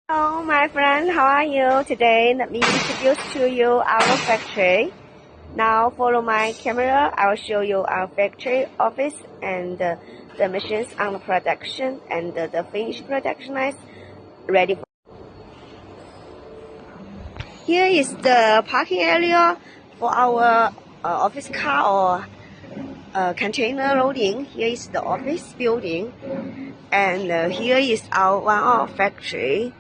Hello, my friend. How are you? Today, let me introduce to you our factory. Now, follow my camera. I will show you our factory office and the machines on the production and the finished production lines ready for. Here is the parking area for our office car or container loading. Here is the office building, and here is our one-off factory.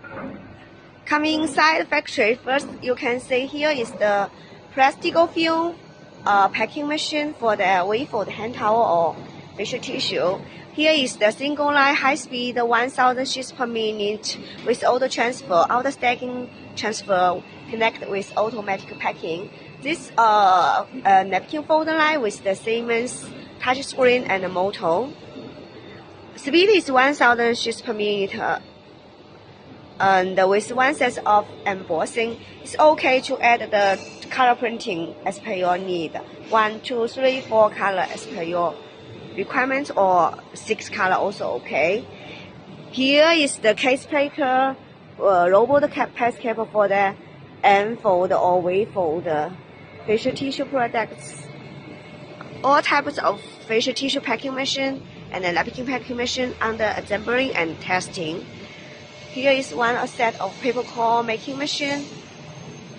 Coming inside the factory, first you can see here is the plastical film packing machine for the wafer, the hand towel or facial tissue. Here is the single line high-speed 1,000 sheets per minute with auto transfer, auto stacking transfer connected with automatic packing. This napkin folder line with the Siemens touch screen and a motor. Speed is 1,000 sheets per minute. And with one set of embossing, it's okay to add the color printing as per your need. 1, 2, 3, 4 color as per your requirement, or 6 color also okay. Here is the case paper, robot paste paper for the N-fold or V-fold facial tissue products. All types of facial tissue packing machine and the napkin packing machine under assembly and testing. Here is one set of paper core making machine.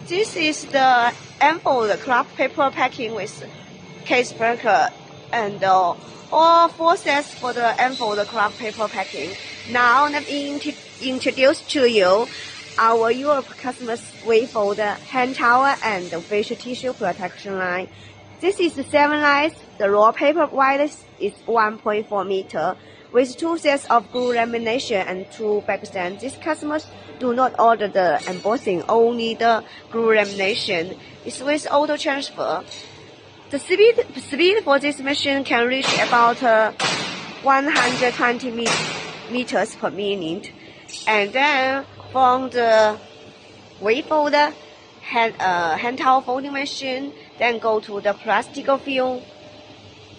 This is the N-fold craft paper packing with case breaker and all 4 sets for the N-fold craft paper packing. Now let me introduce to you our Europe customers V-fold hand towel and facial tissue protection line. This is 7 lines. The raw paper width is 1.4 meter. With 2 sets of glue lamination and 2 backstands. These customers do not order the embossing, only the glue lamination. It's with auto transfer. The speed for this machine can reach about 120 meters per minute. And then from the V-fold hand towel folding machine, then go to the plastical film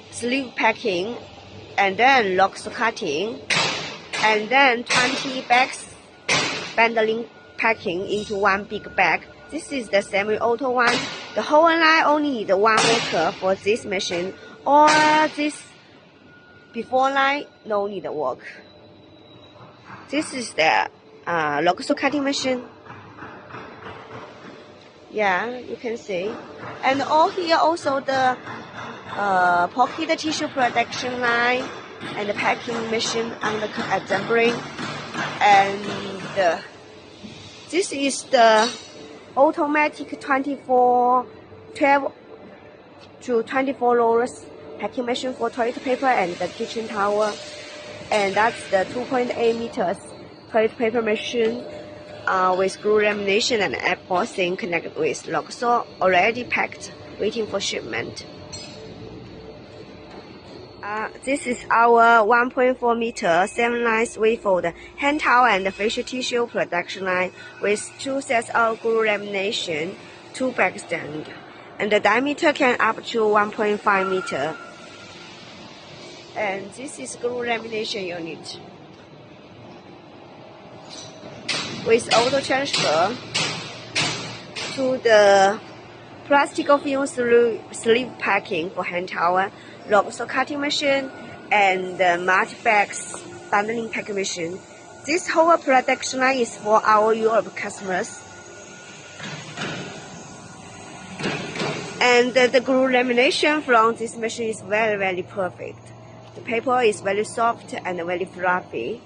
sleeve packing, and then locks cutting, and then 20 bags bundling packing into one big bag. This is the semi-auto one. The whole line only need 1 worker for this machine, or this before line no need work. This is the locks cutting machine. Yeah, you can see. And all here also the pocket tissue production line and the packing machine on the assembly. And this is the automatic 12 to 24 rollers packing machine for toilet paper and the kitchen towel. And that's the 2.8 meters toilet paper machine with glue lamination and embossing connected with locksaw, already packed, waiting for shipment. This is our 1.4 meter 7 lines V-fold hand towel and facial tissue production line with 2 sets of glue lamination, 2 backstand, and the diameter can up to 1.5 meter. And this is glue lamination unit with auto transfer to the plastical film sleeve packing for hand towel, locks cutting machine, and the multi-bags bundling packing machine. This whole production line is for our Europe customers. And the glue lamination from this machine is very, very perfect. The paper is very soft and very fluffy.